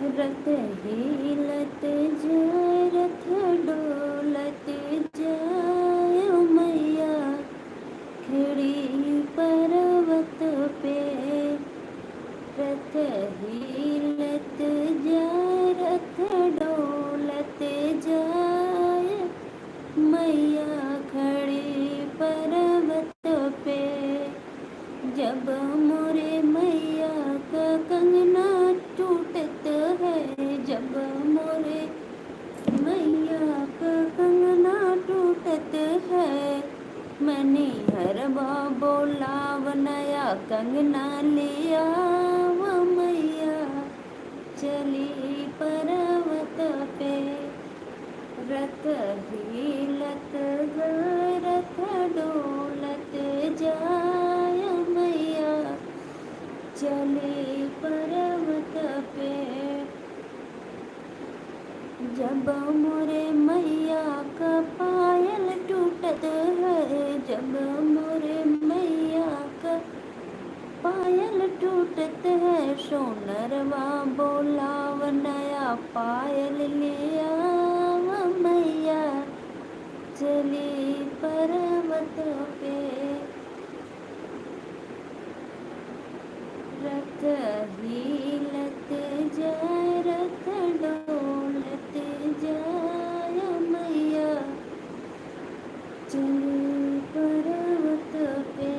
रत हिलत जाए रथ डोलत जाए ओ मैया खड़ी पर्वत पे। रथ हिलत जाए रथ डोलत जाए मैया खड़ी पर्वत पे। जब मोरे मैया का कंगना टूटत है, जब मोरे मैया का कंगना टूटत है, मनी हरवा बोलाव नया कंगना लिया वो मैया चली पर्वत पे। रथ हिलत गए रथ डोलत जाय मैया चली पर्वत पे। जब मोरे मैया का पायल टूटत है, जब मोरे मैया का पायल टूटत है, सोनरवा बोलाव नया पायल लिया वो मैया चली पर्वत पे। रथ हिलत जाए रथ डोलत जाए मैया चली पर्वत पे।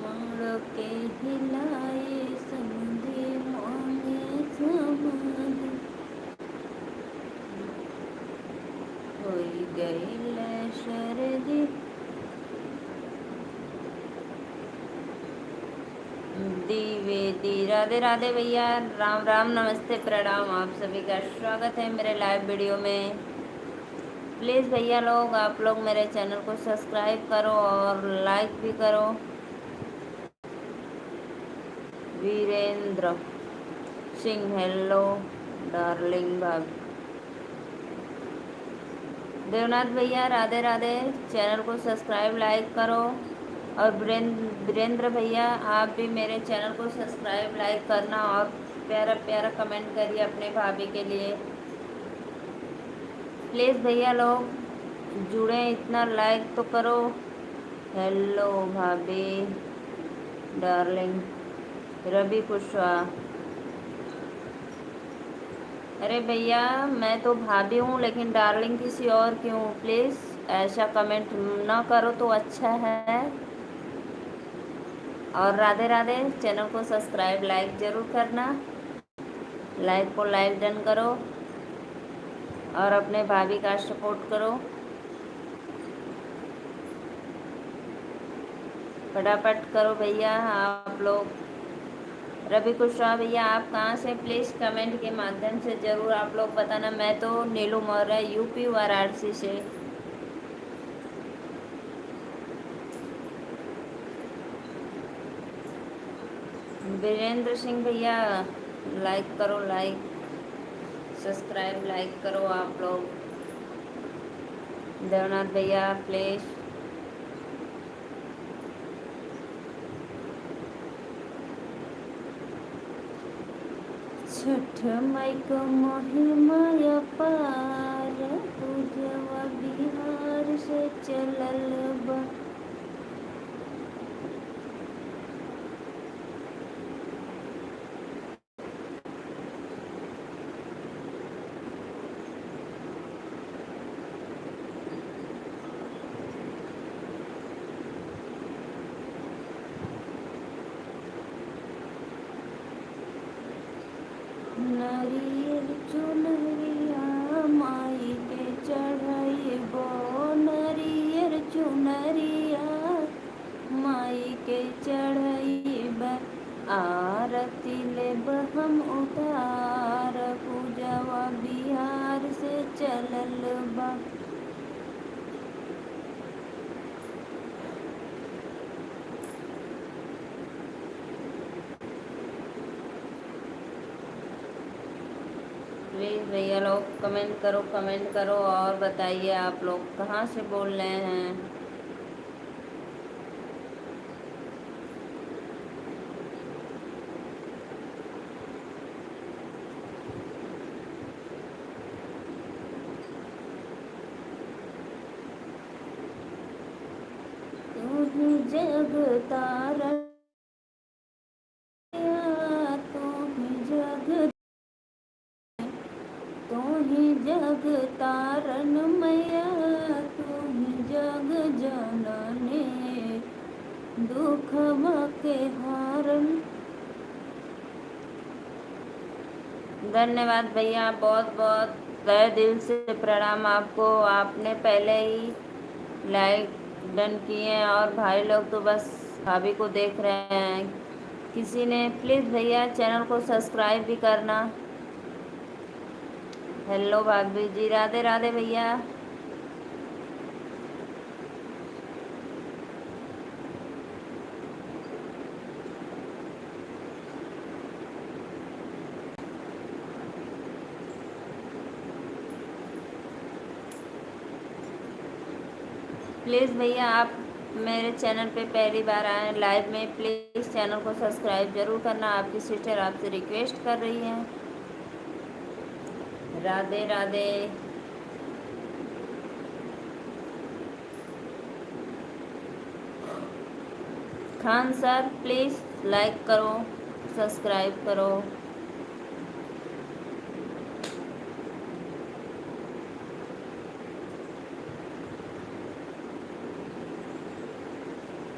मोड़ के हिलाए समुद्री मांगे समाधि, होई गईल शरदी द्विवेदी। राधे राधे भैया, राम राम, नमस्ते, प्रणाम। आप सभी का स्वागत है मेरे लाइव वीडियो में। प्लीज़ भैया लोग, आप लोग मेरे चैनल को सब्सक्राइब करो और लाइक भी करो। वीरेंद्र सिंह, हेलो डार्लिंग भाभी। देवनाथ भैया, राधे राधे, चैनल को सब्सक्राइब लाइक करो। और वीरेंद्र भैया, आप भी मेरे चैनल को सब्सक्राइब लाइक करना और प्यारा प्यारा कमेंट करिए अपने भाभी के लिए। प्लीज़ भैया लोग जुड़े, इतना लाइक तो करो। हेलो भाभी डार्लिंग, रवि कुशवाहा। अरे भैया, मैं तो भाभी हूँ लेकिन डार्लिंग किसी और क्यों? प्लीज़ ऐसा कमेंट ना करो तो अच्छा है। और राधे राधे, चैनल को सब्सक्राइब लाइक ज़रूर करना। लाइक को लाइक डन करो और अपने भाभी का सपोर्ट करो। फटाफट करो भैया आप लोग। रवि कुशवाहा भैया, आप कहाँ से? प्लीज़ कमेंट के माध्यम से ज़रूर आप लोग बताना। मैं तो नीलू मौर्य, यूपी वाराणसी से। वीरेंद्र सिंह भैया, लाइक करो, लाइक सब्सक्राइब लाइक करो आप लोग। देवनाथ भैया प्लीज़। छठ माई को महिमा अपार, पूजवा बिहार से चलल बा। नारियल चुनरिया माई के चढ़ाइबो, नारियल चुनरिया माई के चढ़ाइब, आरती लेब प्लीज़ भैया लोग कमेंट करो और बताइए आप लोग कहाँ से बोल रहे हैं। तू ही जग तारण, तू ही जग, तू ही जग तारण मैया, तू ही जग जननी, दुख के हारण। धन्यवाद भैया, बहुत बहुत तहे दिल से प्रणाम आपको। आपने पहले ही लाइक डन किए हैं और भाई लोग तो बस भाभी को देख रहे हैं। किसी ने प्लीज़ भैया चैनल को सब्सक्राइब भी करना। हेलो भाभी जी, राधे राधे भैया। प्लीज़ भैया आप मेरे चैनल पे पहली बार आए लाइव में, प्लीज़ चैनल को सब्सक्राइब ज़रूर करना। आपकी सिस्टर आपसे रिक्वेस्ट कर रही है। Radhe Radhe. Khan sir please like करो, सब्सक्राइब करो।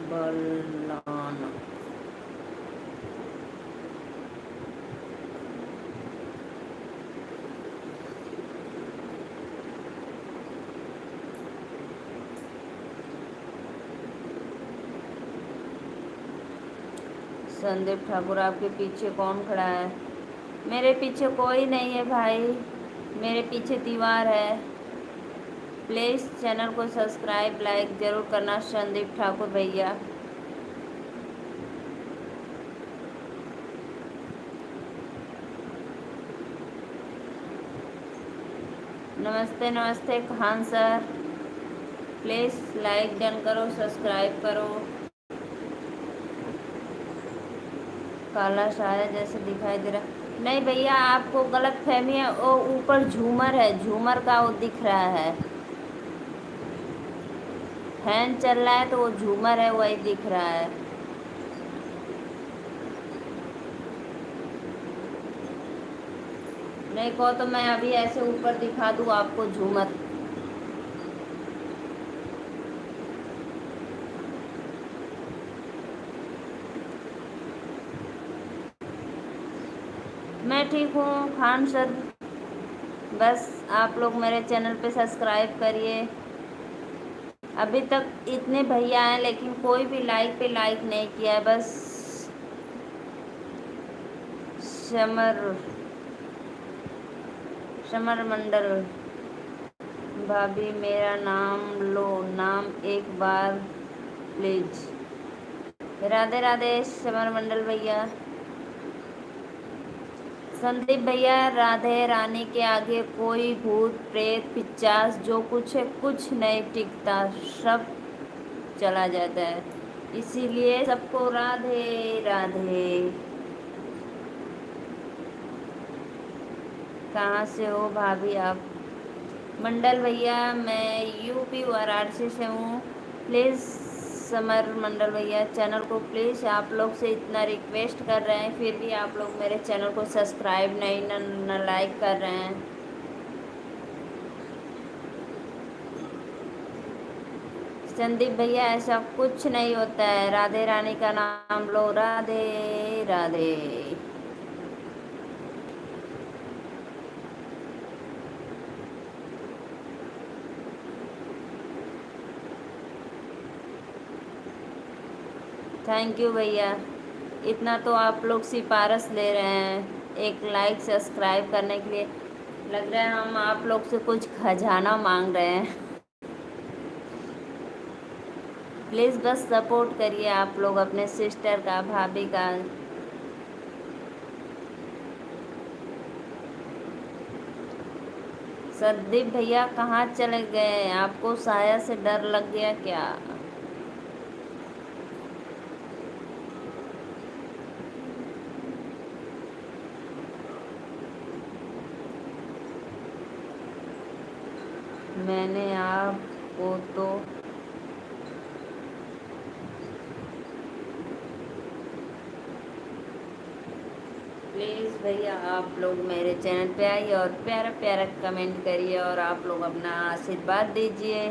बलाना संदीप ठाकुर, आपके पीछे कौन खड़ा है? मेरे पीछे कोई नहीं है भाई, मेरे पीछे दीवार है। प्लीज़ चैनल को सब्सक्राइब लाइक ज़रूर करना संदीप ठाकुर भैया। नमस्ते नमस्ते Khan sir, please like done करो, सब्सक्राइब करो। काला शायर जैसे दिखाई दे रहा, नहीं भैया आपको गलत फहमी है। वो ऊपर झूमर है, झूमर का वो दिख रहा है। फैन चल रहा है तो वो झूमर है, वही दिख रहा है। नहीं कहो तो मैं अभी ऐसे ऊपर दिखा दूँ आपको झूमर। मैं ठीक हूँ खान सर, बस आप लोग मेरे चैनल पे सब्सक्राइब करिए। अभी तक इतने भैया हैं लेकिन कोई भी लाइक पे लाइक नहीं किया है। बस समर समर मंडल, भाभी मेरा नाम लो, नाम एक बार प्लीज। राधे राधे समर मंडल भैया। संदीप भैया, राधे रानी के आगे कोई भूत प्रेत पिचास जो कुछ है कुछ नहीं टिकता, सब चला जाता है। इसीलिए सबको राधे राधे। कहाँ से हो भाभी आप? मंडल भैया मैं यूपी वाराणसी से हूँ। प्लीज़ समर मंडल भैया चैनल को प्लीज़ आप लोग से इतना रिक्वेस्ट कर रहे हैं, फिर भी आप लोग मेरे चैनल को सब्सक्राइब नहीं न लाइक कर रहे हैं। संदीप भैया ऐसा कुछ नहीं होता है, राधे रानी का नाम लो, राधे राधे। थैंक यू भैया, इतना तो आप लोग सिफारिश ले रहे हैं एक लाइक सब्सक्राइब करने के लिए। लग रहा है हम आप लोग से कुछ खजाना मांग रहे हैं। प्लीज़ बस सपोर्ट करिए आप लोग अपने सिस्टर का, भाभी का। संदीप भैया कहाँ चले गए? आपको साया से डर लग गया क्या? मैंने आपको तो प्लीज़ भैया आप लोग मेरे चैनल पे आइए और प्यारा प्यारा कमेंट करिए और आप लोग अपना आशीर्वाद दीजिए।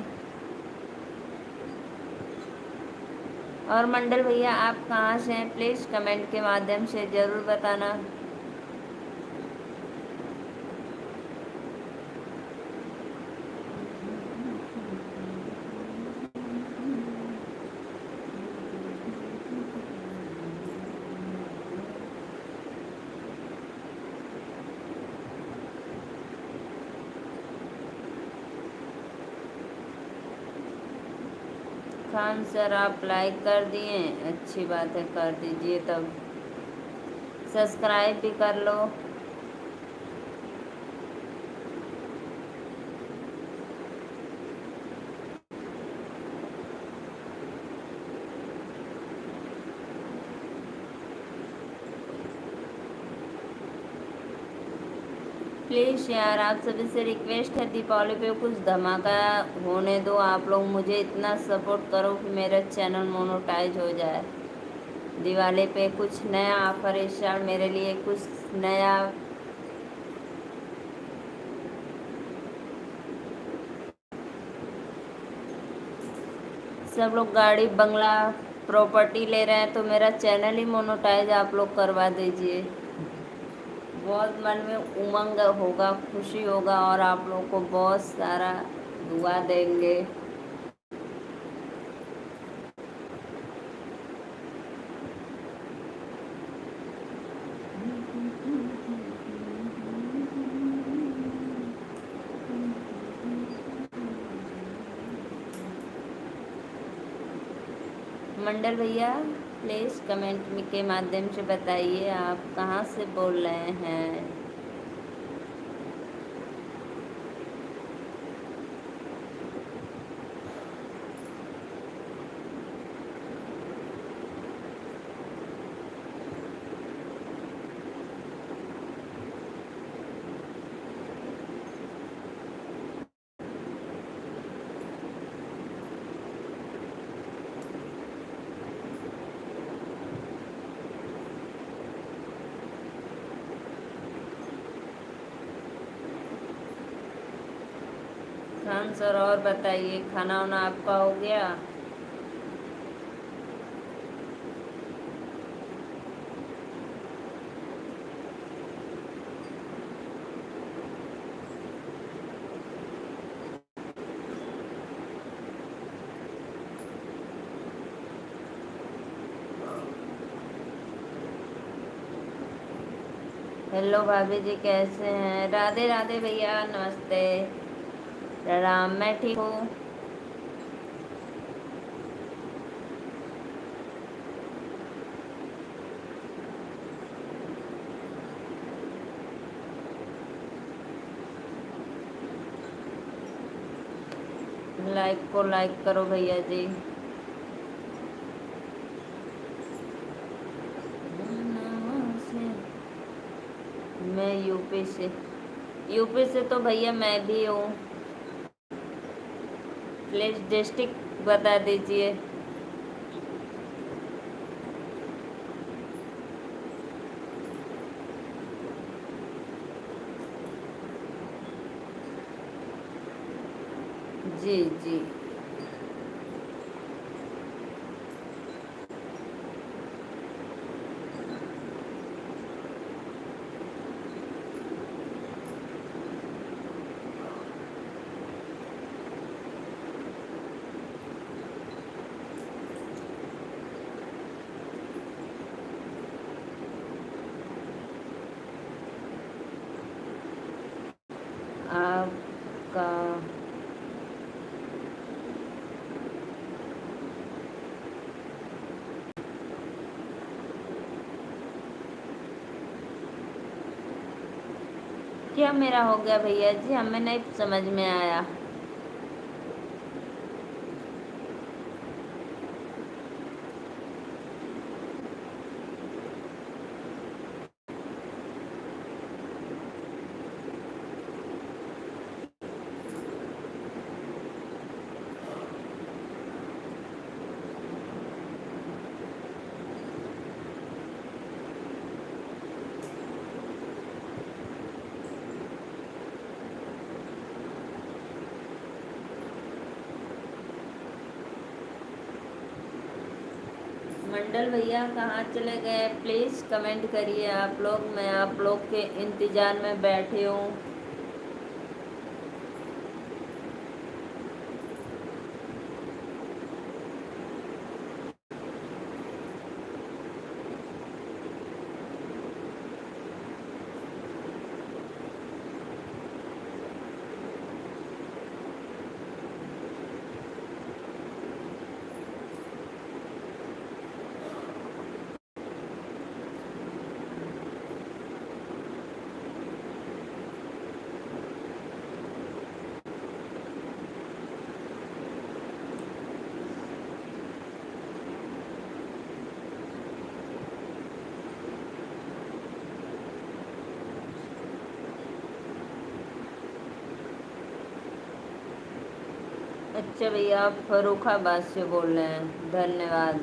और मंडल भैया आप कहाँ से हैं? प्लीज़ कमेंट के माध्यम से ज़रूर बताना। खान सर आप लाइक कर दिए, अच्छी बात है, कर दीजिए। तब सब्सक्राइब भी कर लो। प्लीज़ यार आप सभी से रिक्वेस्ट है, दीपावली पे कुछ धमाका होने दो। आप लोग मुझे इतना सपोर्ट करो कि मेरा चैनल मोनेटाइज हो जाए। दिवाली पे कुछ नया ऑफर इस साल मेरे लिए, कुछ नया। सब लोग गाड़ी बंगला प्रॉपर्टी ले रहे हैं तो मेरा चैनल ही मोनेटाइज आप लोग करवा दीजिए। बहुत मन में उमंग होगा, खुशी होगा और आप लोग को बहुत सारा दुआ देंगे। मंडल भैया प्लीज़ कमेंट के माध्यम से बताइए आप कहाँ से बोल रहे हैं। खान सर और बताइए, खाना वाना आपका हो गया? हेलो भाभी जी कैसे हैं? राधे राधे भैया, नमस्ते, प्रणाम। मैं ठीक हूँ। लाइक को लाइक करो भैया जी। मैं यूपी से तो भैया मैं भी हूँ। प्लीज डिस्ट्रिक्ट बता दीजिए। जी जी। आपका क्या मेरा हो गया भैया जी, हमें नहीं समझ में आया। मंडल भैया कहाँ चले गए, प्लीज़ कमेंट करिए आप लोग। मैं आप लोग के इंतज़ार में बैठी हूँ। अच्छा भैया, आप फर्रुखाबाद से बोल रहे हैं, धन्यवाद।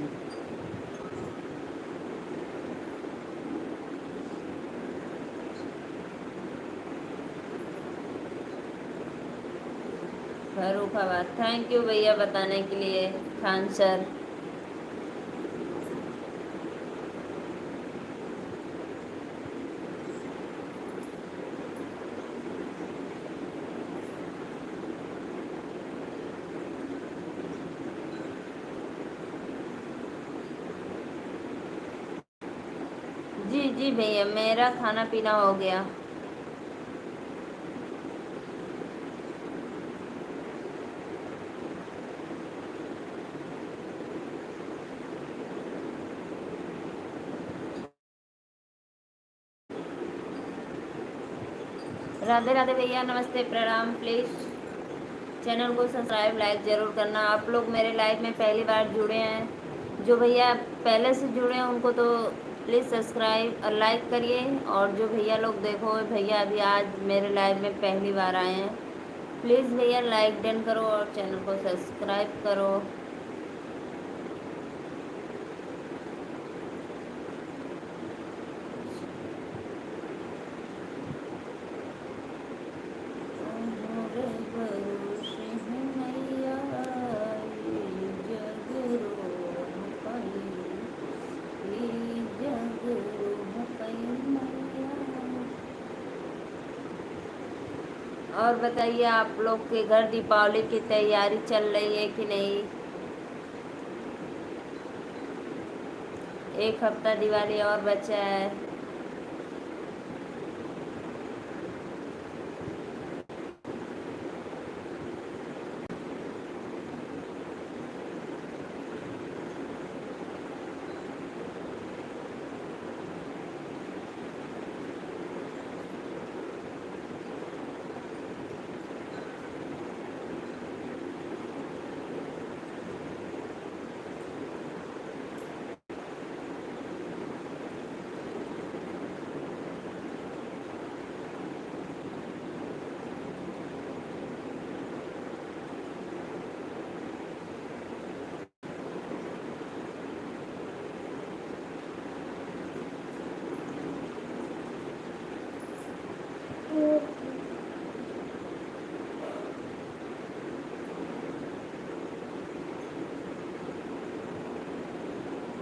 फर्रुखाबाद, थैंक यू भैया बताने के लिए, खान सर। जी जी भैया, मेरा खाना पीना हो गया। राधे राधे भैया, नमस्ते प्रणाम। प्लीज़ चैनल को सब्सक्राइब लाइक ज़रूर करना। आप लोग मेरे लाइव में पहली बार जुड़े हैं, जो भैया पहले से जुड़े हैं उनको तो प्लीज़ सब्सक्राइब और लाइक करिए। और जो भैया लोग देखो, भैया अभी आज मेरे लाइव में पहली बार आए हैं, प्लीज़ भैया लाइक डन करो और चैनल को सब्सक्राइब करो। और बताइए, आप लोग के घर दीपावली की तैयारी चल रही है कि नहीं? एक हफ्ता दिवाली और बचा है।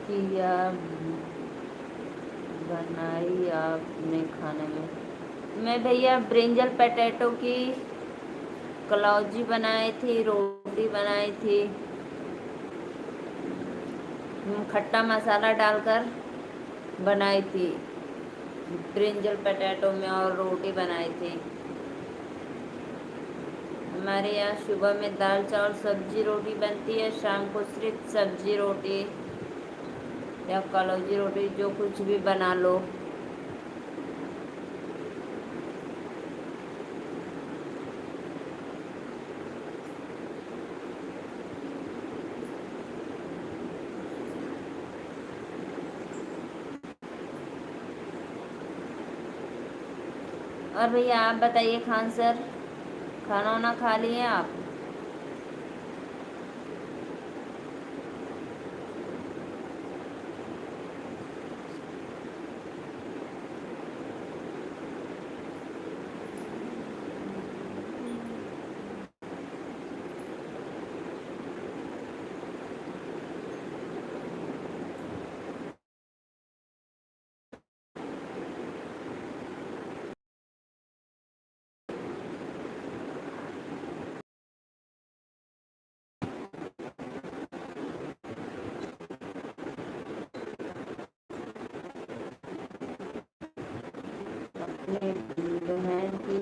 किया बनाई आपने खाने में? मैं भैया ब्रिंजल पटेटो की कलौजी बनाई थी, रोटी बनाई थी, खट्टा मसाला डालकर बनाई थी ब्रिंजल पटेटो में, और रोटी बनाई थी। हमारे यहाँ सुबह में दाल चावल सब्जी रोटी बनती है, शाम को सिर्फ सब्जी रोटी या कलौजी रोटी, जो कुछ भी बना लो। और भैया आप बताइए खान सर, खाना वाना खा लिए आप? अपने बहन की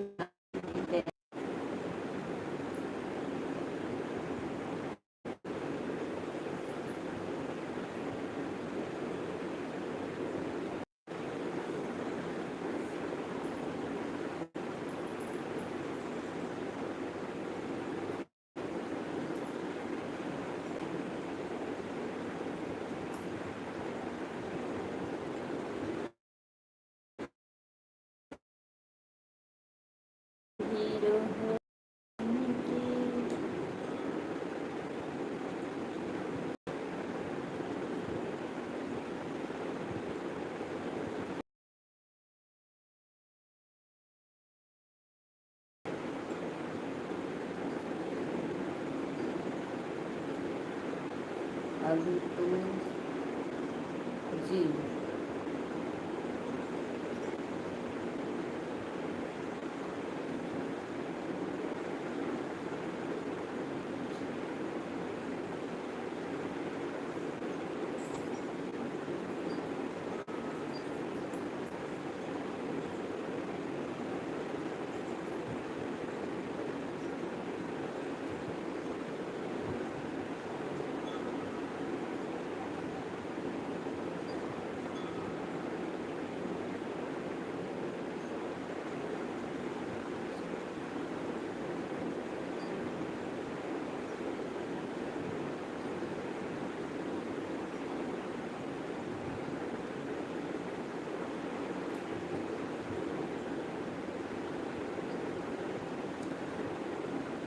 हीरो है की। अभी तुम जी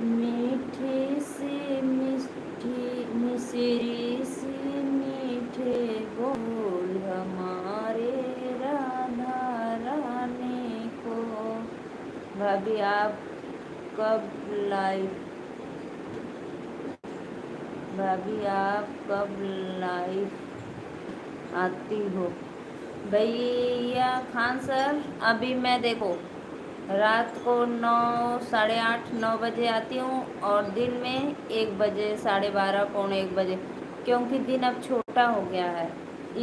मीठे से मिठी मिश्री से मीठे बोल हमारे राधा रानी को। भाभी आप कब लाइव भाभी आप कब लाइव आती हो? भैया खान सर, अभी मैं देखो रात को 9, 8:30, 9 बजे आती हूँ और दिन में 1 बजे, 12:30, पौने 1 बजे, क्योंकि दिन अब छोटा हो गया है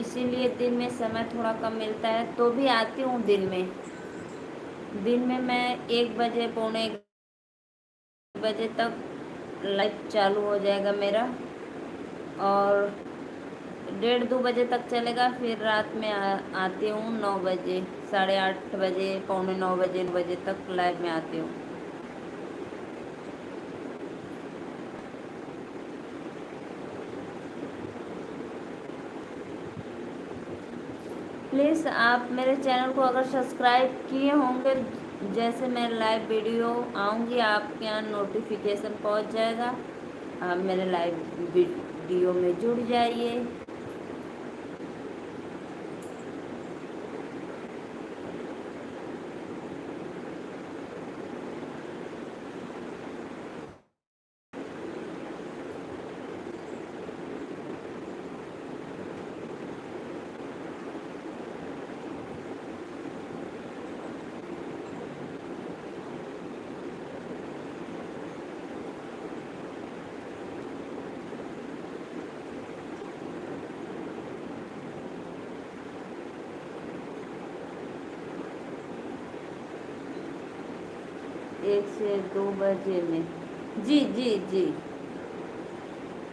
इसीलिए दिन में समय थोड़ा कम मिलता है, तो भी आती हूँ दिन में। दिन में मैं 1 बजे, पौने 1 बजे तक लाइव चालू हो जाएगा मेरा और 1:30, 2 बजे तक चलेगा। फिर रात में आती हूँ 9 बजे, 8:30 बजे, पौने 9 बजे, 9 बजे तक लाइव में आती हूँ। प्लीज़ आप मेरे चैनल को अगर सब्सक्राइब किए होंगे, जैसे मैं लाइव वीडियो आऊँगी आपके यहाँ नोटिफिकेशन पहुँच जाएगा, आप मेरे लाइव वीडियो में जुड़ जाइए। एक से 2 बजे में, जी जी जी,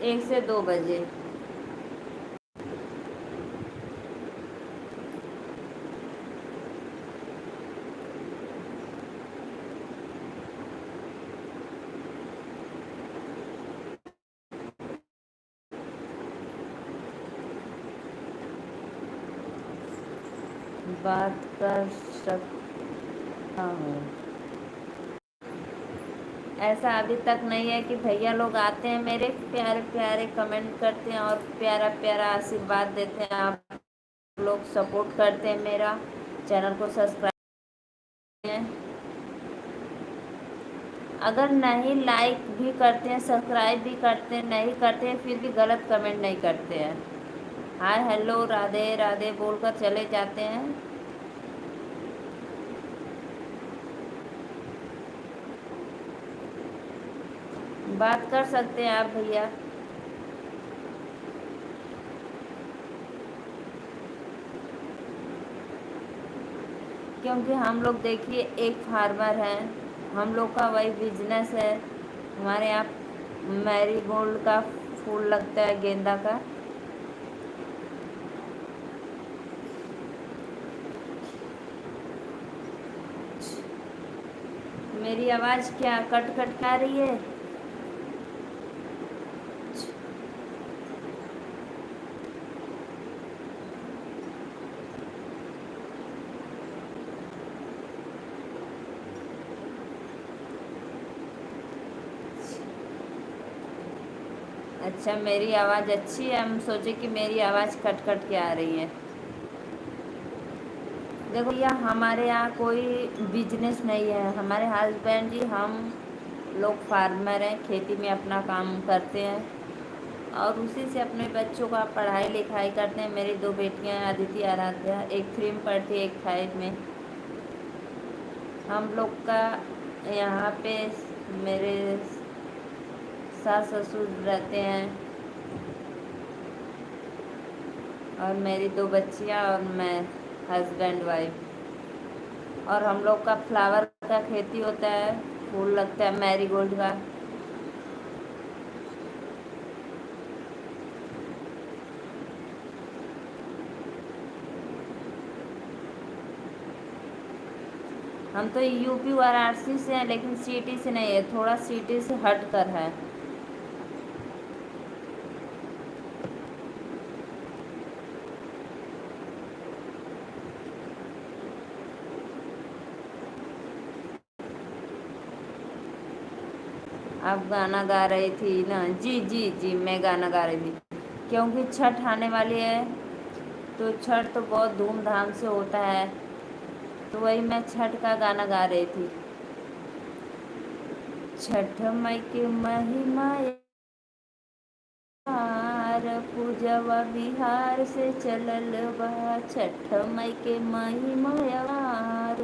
1 से 2 बजे। बात कर सक हाँ, ऐसा अभी तक नहीं है कि भैया लोग आते हैं मेरे प्यारे प्यारे कमेंट करते हैं और प्यारा प्यारा आशीर्वाद देते हैं। आप लोग सपोर्ट करते हैं, मेरा चैनल को सब्सक्राइब करते हैं। अगर नहीं लाइक भी करते हैं, सब्सक्राइब भी करते हैं, नहीं करते हैं, फिर भी गलत कमेंट नहीं करते हैं, हाय हेलो राधे राधे बोलकर चले जाते हैं। बात कर सकते हैं आप भैया। क्योंकि हम लोग देखिए एक फार्मर हैं, हम लोग का वही बिजनेस है। हमारे यहाँ मैरीगोल्ड का फूल लगता है, गेंदा का। मेरी आवाज़ क्या कट कट आ रही है? अच्छा, मेरी आवाज़ अच्छी है? हम सोचे कि मेरी आवाज़ कट कट के आ रही है। देखो भैया, हमारे यहाँ कोई बिजनेस नहीं है। हमारे हस्बैंड जी हम लोग फार्मर हैं, खेती में अपना काम करते हैं और उसी से अपने बच्चों का पढ़ाई लिखाई करते हैं। मेरी दो बेटियां हैं, अदिति आराध्या, एक 3 में पढ़ती है, एक 5 में। हम लोग का यहाँ पे मेरे सास ससुर रहते हैं और मेरी दो बच्चियाँ और मैं, हस्बैंड वाइफ। और हम लोग का फ्लावर का खेती होता है, फूल लगता है मैरीगोल्ड का। हम तो यूपी वाराणसी से हैं, लेकिन सिटी से नहीं है, थोड़ा सिटी से हट कर है। आप गाना गा रही थी ना? जी जी जी, मैं गाना गा रही थी क्योंकि छठ आने वाली है। तो छठ तो बहुत धूमधाम से होता है, तो वही मैं छठ का गाना गा रही थी। छठ माई के महिमा यार, पूजवा बिहार से चलल बा। छठ माई के महिमा यार,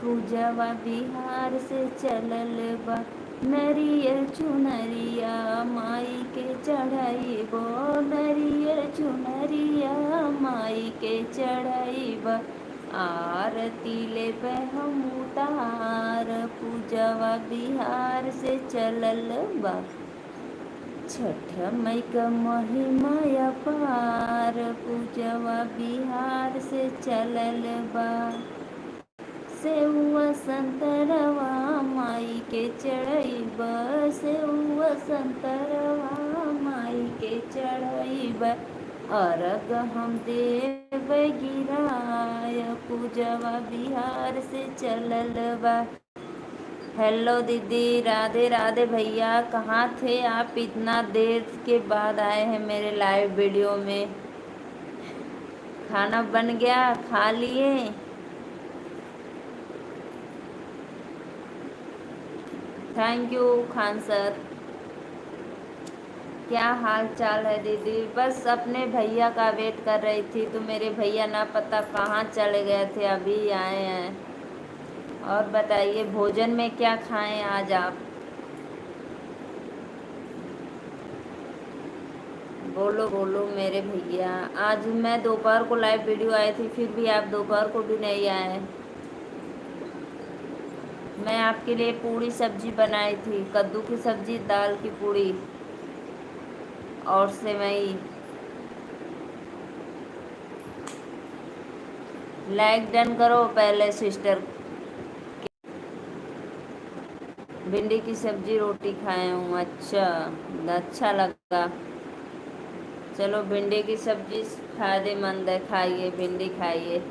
पूजवा बिहार से चलल बा। नरियल चुनरिया माई के चढ़ाइबो, नरियल चुनरिया माई के चढ़ाइबा। आरती लेबे हम उतार, पूजवा बिहार से चलल बा। छठ माई का महिमा अपार, पूजवा बिहार से चलल बा। सेउआ संतरवा माई के चढ़ैबा, सेउआ संतरवा माई के चढ़ैबा। अरग हम देव गिराय, पूजवा बिहार से चलल बा। हेलो दीदी, राधे राधे भैया, कहाँ थे आप? इतना देर के बाद आए हैं मेरे लाइव वीडियो में। खाना बन गया, खा लिए? Thank you Khan sir. क्या हाल चाल है दीदी? बस अपने भैया का वेट कर रही थी, तो मेरे भैया ना पता कहाँ चले गए थे, अभी आए हैं। और बताइए, भोजन में क्या खाएं आज आप? बोलो बोलो मेरे भैया। आज मैं दोपहर को लाइव वीडियो आई थी, फिर भी आप दोपहर को भी नहीं आए। मैं आपके लिए पूड़ी सब्जी बनाई थी, कद्दू की सब्जी, दाल की पूड़ी और सेवई। लाइक डन करो पहले सिस्टर। भिंडी की सब्जी रोटी खाए हूँ। अच्छा, अच्छा लगा। चलो, भिंडी की सब्जी फायदेमंद है, खाइए, भिंडी खाइए,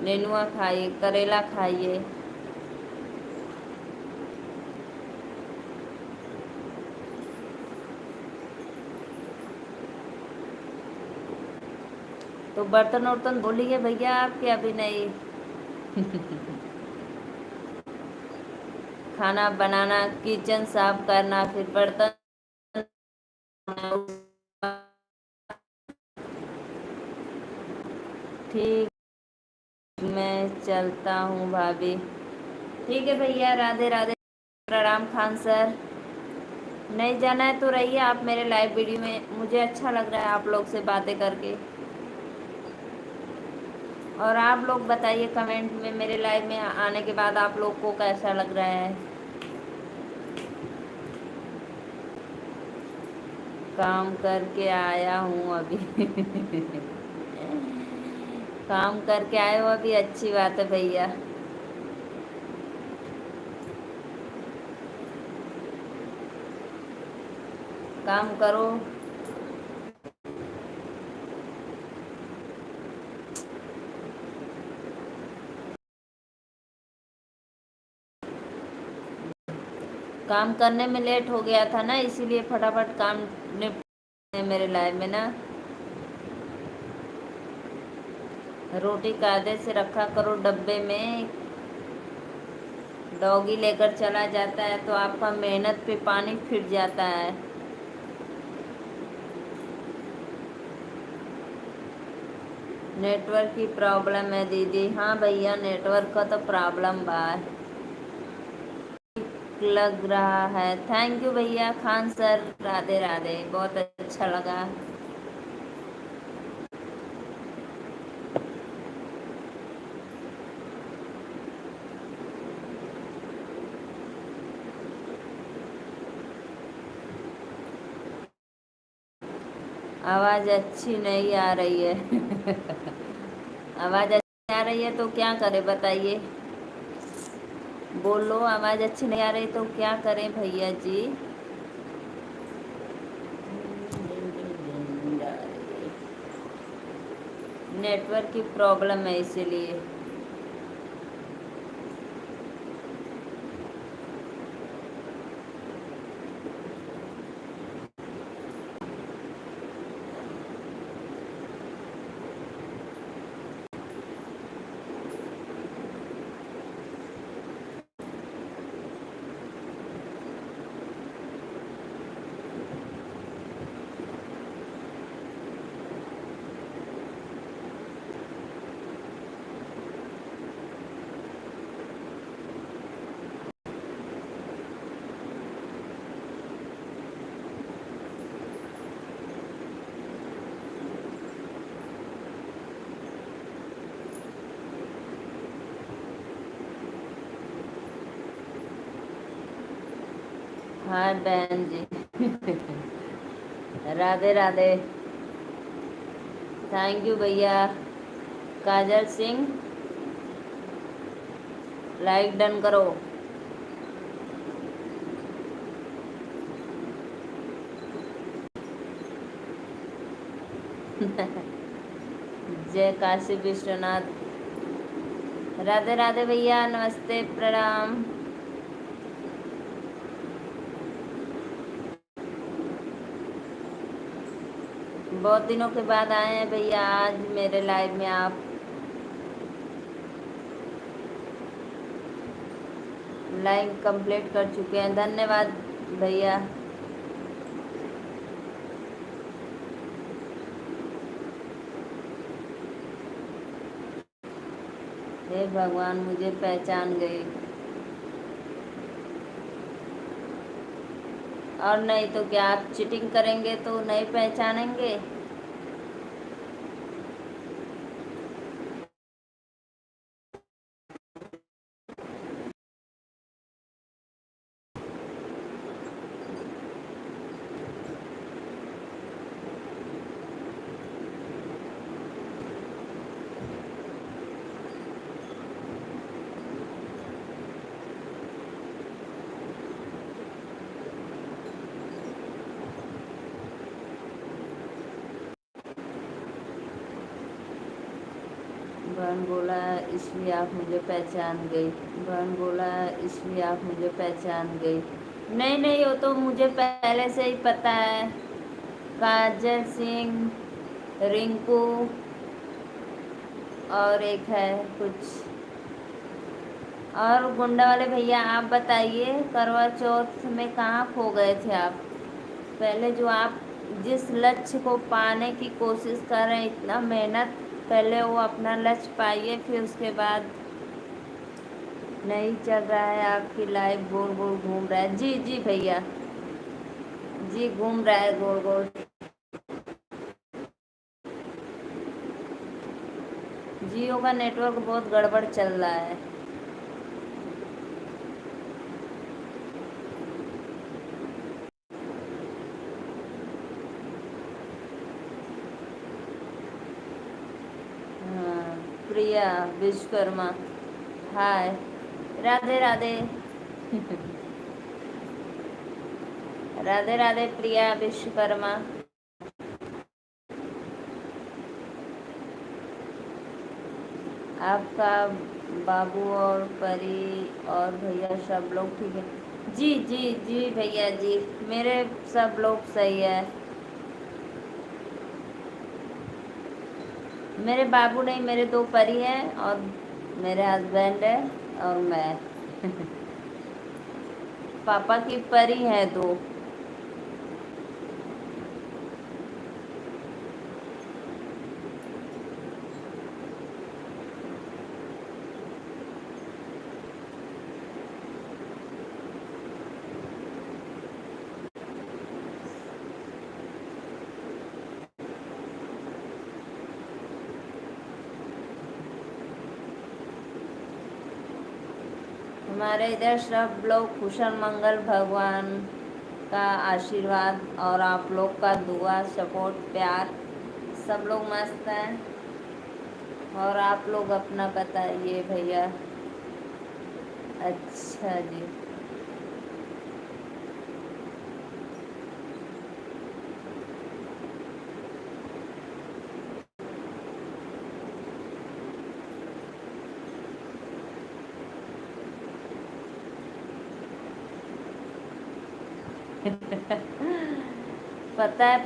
नेनुआ खाइए, करेला खाइए। तो बर्तन वर्तन धो लिए भैया आपके? अभी नहीं? खाना बनाना, किचन साफ करना, फिर बर्तन। ठीक, मैं चलता हूँ भाभी। ठीक है भैया, राधे राधे। प्रणाम खान सर। नहीं जाना है तो रहिए आप मेरे लाइव वीडियो में, मुझे अच्छा लग रहा है आप लोग से बातें करके। और आप लोग बताइए कमेंट में, मेरे लाइव में आने के बाद आप लोग को कैसा लग रहा है। काम करके आया हूँ अभी। काम करके आए हो अभी, अच्छी बात है भैया। काम करो। काम करने में लेट हो गया था ना, इसीलिए फटाफट काम निपटे मेरे लाइफ में ना। रोटी कायदे से रखा करो डब्बे में, डॉगी लेकर चला जाता है तो आपका मेहनत पे पानी फिर जाता है। नेटवर्क की प्रॉब्लम है दीदी। हाँ भैया, नेटवर्क का तो प्रॉब्लम बा। लग रहा है। थैंक यू भैया खान सर, राधे राधे, बहुत अच्छा लगा। आवाज़ अच्छी नहीं आ रही है। आवाज़ अच्छी आ रही है तो क्या करें बताइए? बोलो, आवाज़ अच्छी नहीं आ रही तो क्या करें भैया जी? नेटवर्क की प्रॉब्लम है इसीलिए। हाँ बहन जी। राधे राधे। थैंक यू भैया। काजल सिंह, लाइक डन करो। जय काशी विश्वनाथ। राधे राधे भैया, नमस्ते प्रणाम। बहुत दिनों के बाद आए हैं भैया आज मेरे लाइव में आप। लाइव कंप्लीट कर चुके हैं, धन्यवाद भैया। हे भगवान, मुझे पहचान गए। और नहीं तो क्या, आप चीटिंग करेंगे तो नहीं पहचानेंगे? बहन बोला इसलिए आप मुझे पहचान गई। बहन बोला इसलिए आप मुझे पहचान गई। नहीं नहीं, वो तो मुझे पहले से ही पता है। काजल सिंह, रिंकू, और एक है कुछ। और गुंडा वाले भैया आप बताइए, करवा चौथ में कहाँ खो गए थे आप? पहले जो आप जिस लक्ष्य को पाने की कोशिश कर रहे हैं, इतना मेहनत, पहले वो अपना लक्ष्य पाइए, फिर उसके बाद नहीं चल रहा है आपकी लाइफ, गोल गोल घूम रहा है। जी जी भैया जी, घूम रहा है गोल गोल। जियो का नेटवर्क बहुत गड़बड़ चल रहा है। हाँ, प्रिया विश्वकर्मा, हाय, राधे राधे। राधे राधे प्रिया विश्वकर्मा। आपका बाबू और परी और भैया सब लोग ठीक है? जी जी जी भैया जी, मेरे सब लोग सही है। मेरे बाबू नहीं, मेरे दो परी हैं और मेरे हस्बैंड है और मैं। पापा की परी है दो। हमारे इधर सब लोग कुशल मंगल, भगवान का आशीर्वाद और आप लोग का दुआ, सपोर्ट, प्यार, सब लोग मस्त हैं। और आप लोग अपना बताइए भैया। अच्छा जी।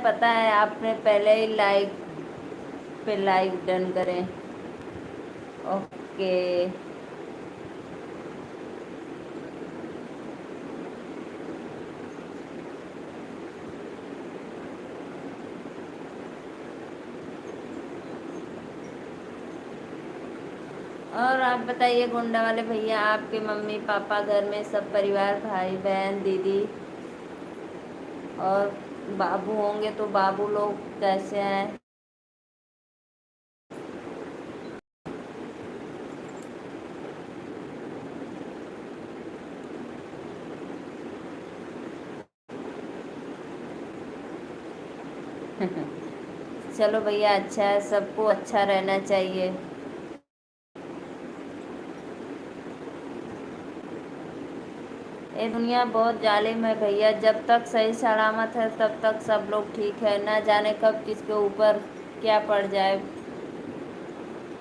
पता है, आपने पहले ही लाइक पे लाइक डन करें। ओके। और आप बताइए गुंडा वाले भैया, आपके मम्मी पापा, घर में सब परिवार, भाई बहन, दीदी और बाबू होंगे तो बाबू लोग कैसे हैं? चलो भैया, अच्छा है, सबको अच्छा रहना चाहिए। ये दुनिया बहुत जालिम है भैया, जब तक सही सलामत है तब तक सब लोग ठीक है, ना जाने कब किसके ऊपर क्या पड़ जाए,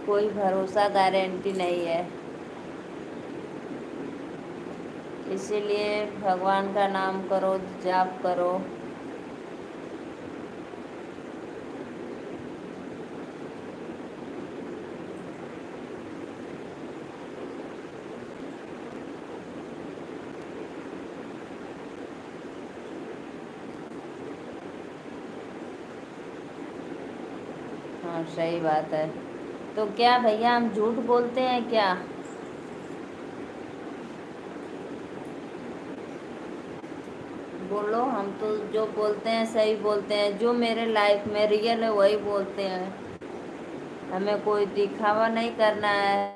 कोई भरोसा गारंटी नहीं है। इसीलिए भगवान का नाम करो, जाप करो। हाँ सही बात है। तो क्या भैया हम झूठ बोलते हैं क्या? बोलो, हम तो जो बोलते हैं सही बोलते हैं, जो मेरे लाइफ में रियल है वही बोलते हैं। हमें कोई दिखावा नहीं करना है।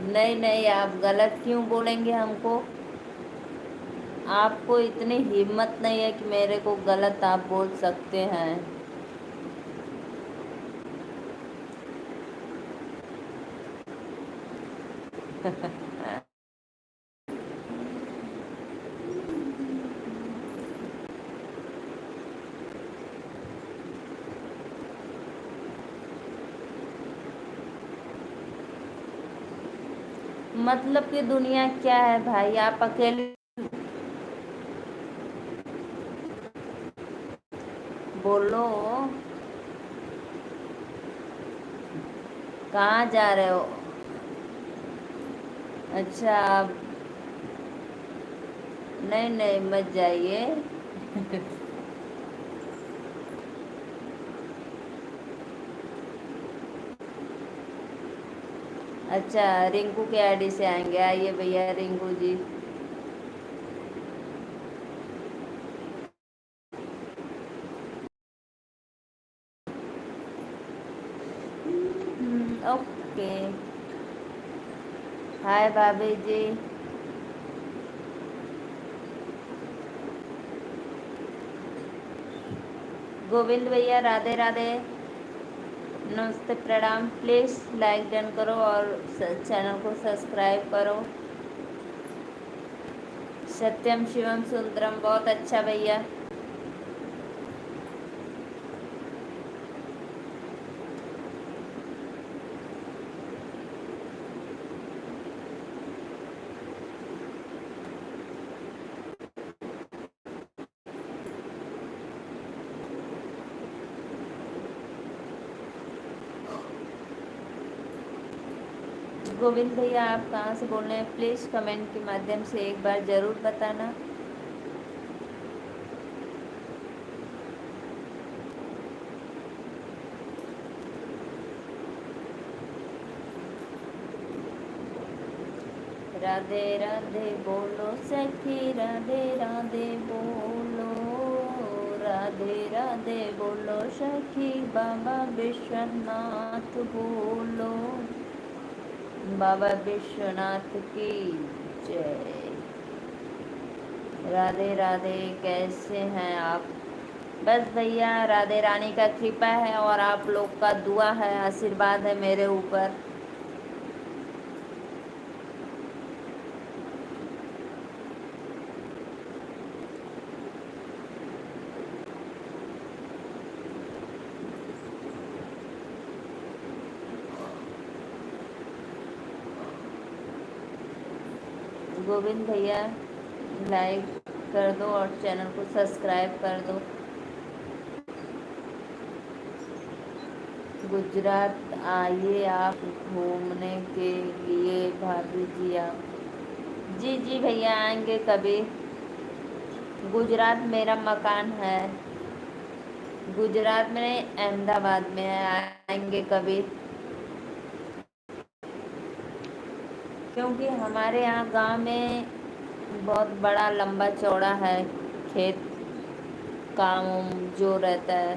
नहीं नहीं, आप गलत क्यों बोलेंगे हमको? आपको इतनी हिम्मत नहीं है कि मेरे को गलत आप बोल सकते हैं। मतलब कि दुनिया क्या है भाई, आप अकेले बोलो। कहाँ जा रहे हो? अच्छा आप, नहीं नहीं मत जाइए। अच्छा रिंकू के आईडी से आएंगे, आइए भैया रिंकू जी। ओके। हाय भाभी जी। गोविंद भैया राधे राधे, नमस्ते प्रणाम। प्लीज़ लाइक डन करो और चैनल को सब्सक्राइब करो। सत्यम शिवम सुंदरम, बहुत अच्छा भैया। गोविंद भैया आप कहाँ से बोल रहे हैं, प्लीज़ कमेंट के माध्यम से एक बार ज़रूर बताना। राधे राधे बोलो सखी, राधे राधे बोलो, राधे राधे बोलो सखी, बाबा विश्वनाथ बोलो, बाबा विश्वनाथ की जय। राधे राधे, कैसे हैं आप? बस भैया राधे रानी का कृपा है और आप लोग का दुआ है, आशीर्वाद है मेरे ऊपर। गोविंद भैया लाइक कर दो और चैनल को सब्सक्राइब कर दो। गुजरात आइए आप घूमने के लिए भाभी जी आप। जी जी भैया आएंगे कभी। गुजरात मेरा मकान है, गुजरात में नहीं अहमदाबाद में है, आएंगे कभी। क्योंकि हमारे यहाँ गांव में बहुत बड़ा लंबा चौड़ा है खेत, काम जो रहता है,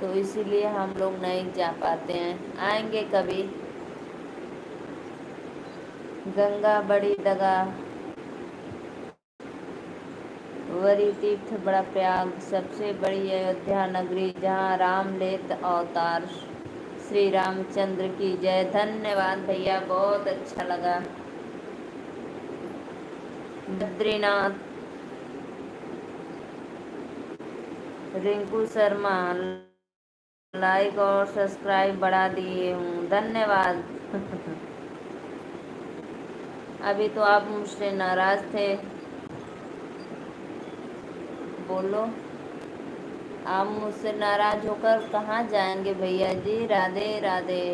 तो इसीलिए हम लोग नहीं जा पाते हैं, आएंगे कभी। गंगा बड़ी दगा, वरी तीर्थ बड़ा प्रयाग, सबसे बड़ी अयोध्या नगरी जहाँ राम लेत अवतार, श्री रामचंद्र की जय। धन्यवाद भैया, बहुत अच्छा लगा। बद्रीनाथ, रिंकू शर्मा लाइक और सब्सक्राइब बढ़ा दिए हूँ, धन्यवाद। अभी तो आप मुझसे नाराज थे, बोलो। आप मुझसे नाराज होकर कहाँ जाएंगे भैया जी? राधे राधे।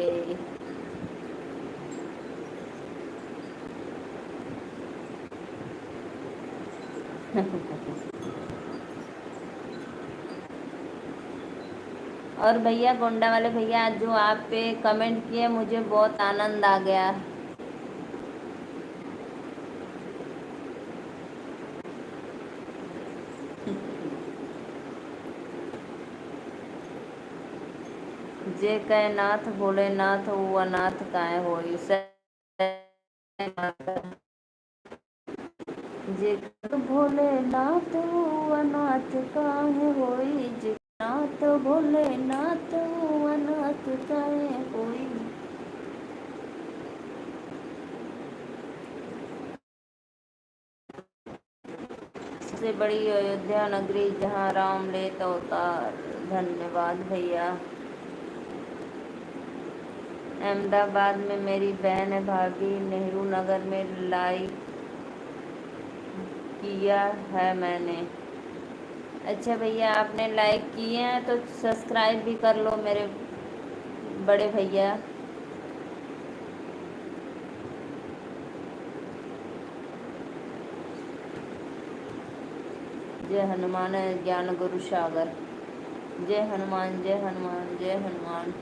और भैया गोंडा वाले भैया, जो आप पे कमेंट किए मुझे बहुत आनंद आ गया। जे कहे नाथ भोलेनाथ, वो अनाथ काहे होई। जे कहे भोलेनाथ, वो अनाथ काहे होई, जे नाथ भोलेनाथ, वो अनाथ काहे होई। सबसे बड़ी अयोध्या नगरी जहाँ राम लेत अवतार। धन्यवाद भैया। अहमदाबाद में मेरी बहन है भाभी, नेहरू नगर में लाइक किया है मैंने। अच्छा भैया, आपने लाइक किए हैं तो सब्सक्राइब भी कर लो मेरे बड़े भैया। जय हनुमान ज्ञान गुरु सागर। जय हनुमान, जय हनुमान, जय हनुमान।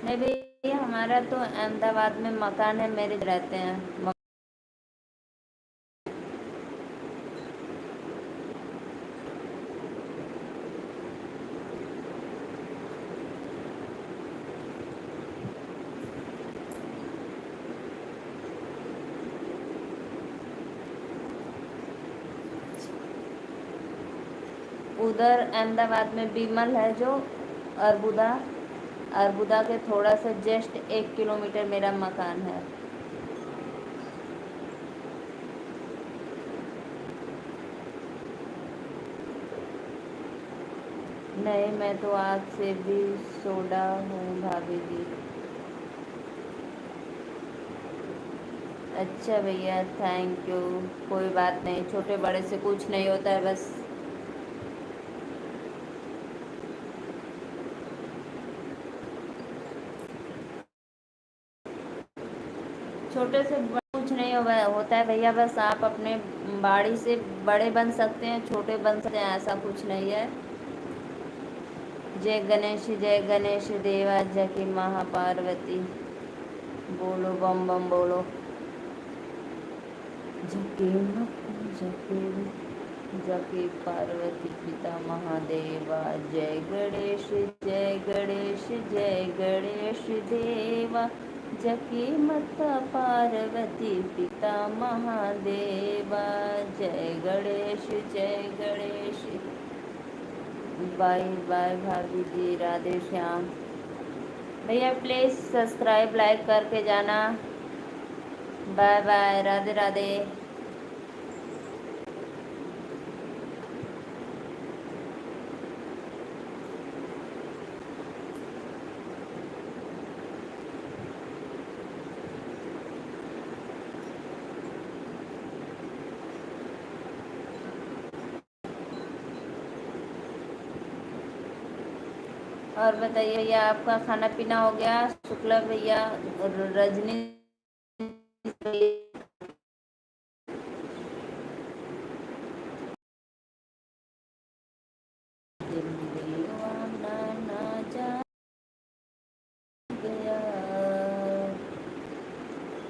नहीं भैया, हमारा तो अहमदाबाद में मकान है, मेरे रहते हैं। उधर अहमदाबाद में बीमल है जो अरबुदा, अरबुदा के थोड़ा सा जस्ट 1 किलोमीटर मेरा मकान है। नहीं, मैं तो आज से भी सोडा हूँ भाभी जी। अच्छा भैया, थैंक यू। कोई बात नहीं, छोटे बड़े से कुछ नहीं होता है, बस छोटे से कुछ नहीं होता है भैया। बस आप अपने बाड़ी से बड़े बन सकते हैं, छोटे बन सकते हैं, ऐसा कुछ नहीं है। जय गणेश देवा, जय की महापार्वती। बोलो बम बम बोलो। जके जके जके पार्वती पिता महादेवा। जय गणेश, जय गणेश, जय गणेश देवा। जकी माता पार्वती पिता महादेवा। जय गणेश, जय गणेश। बाय बाय भाभी जी, राधे श्याम। भैया प्लीज़ सब्सक्राइब लाइक करके जाना। Bye bye, Radhe Radhe. और बताइए भैया, आपका खाना पीना हो गया? शुक्ला भैया, रजनी दीवाना ना जा गया,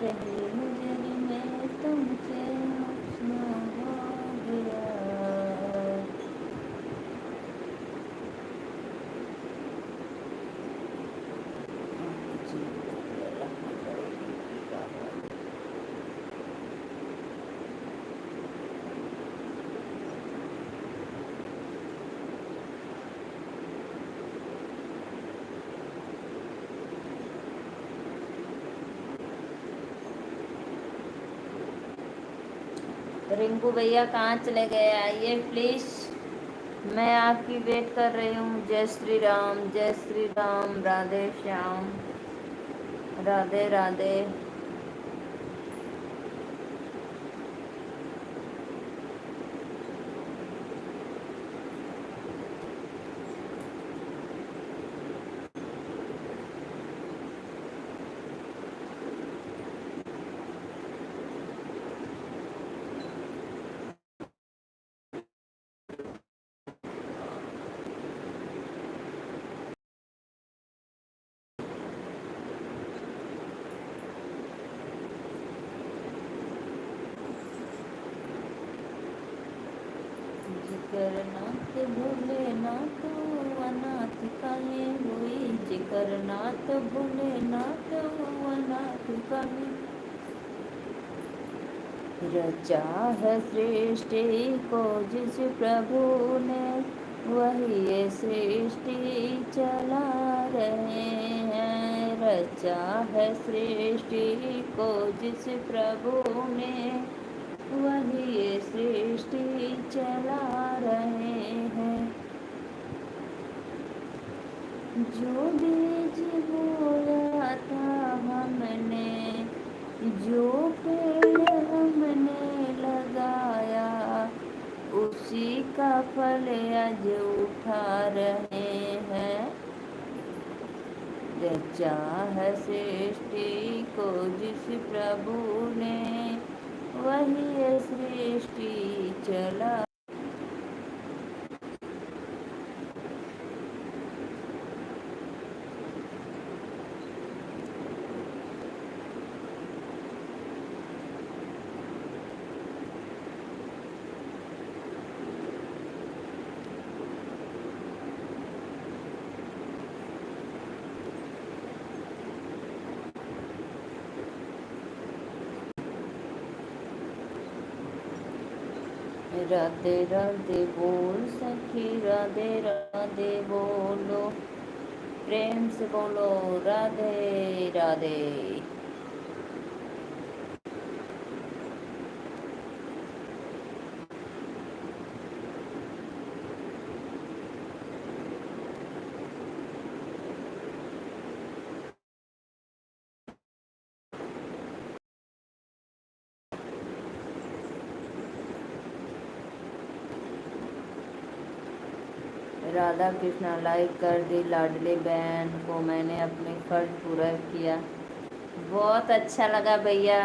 कहीं नजर में तुमसे मसनू हो गया। रिंकू भैया कहाँ चले गए? आइए प्लीज़, मैं आपकी वेट कर रही हूँ। जय श्री राम, जय श्री राम, राधे श्याम, राधे राधे। जिकरनाथ भोलेनाथ अनाथ काहे हुई। जिकरनाथ भोलेनाथ अनाथ काहे। रचा है सृष्टि को जिस प्रभु ने, वही ये सृष्टि चला रहे हैं। रचा है सृष्टि को जिस प्रभु ने, वही ये सृष्टि चला रहे हैं। जो बीज बोया था हमने, जो पेड़ हमने लगाया, उसी का फल आज उठा रहे हैं। रचा है सृष्टि को जिस प्रभु ने, वही ये सृष्टि चला। राधे राधे बोल सखी, राधे राधे बोलो, प्रेम से बोलो राधे राधे। राधा कृष्णा लाइक कर दी, लाडली बहन को मैंने अपने फर्ज पूरा किया। बहुत अच्छा लगा भैया।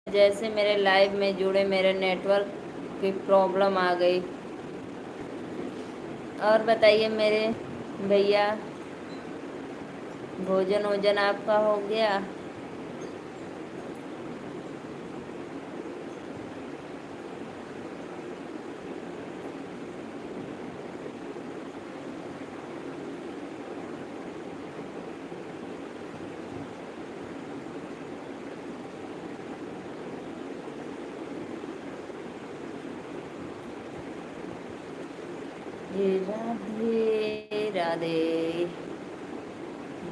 जैसे मेरे लाइव में जुड़े, मेरे नेटवर्क की प्रॉब्लम आ गई। और बताइए मेरे भैया, भोजन वोजन आपका हो गया? राधे राधे,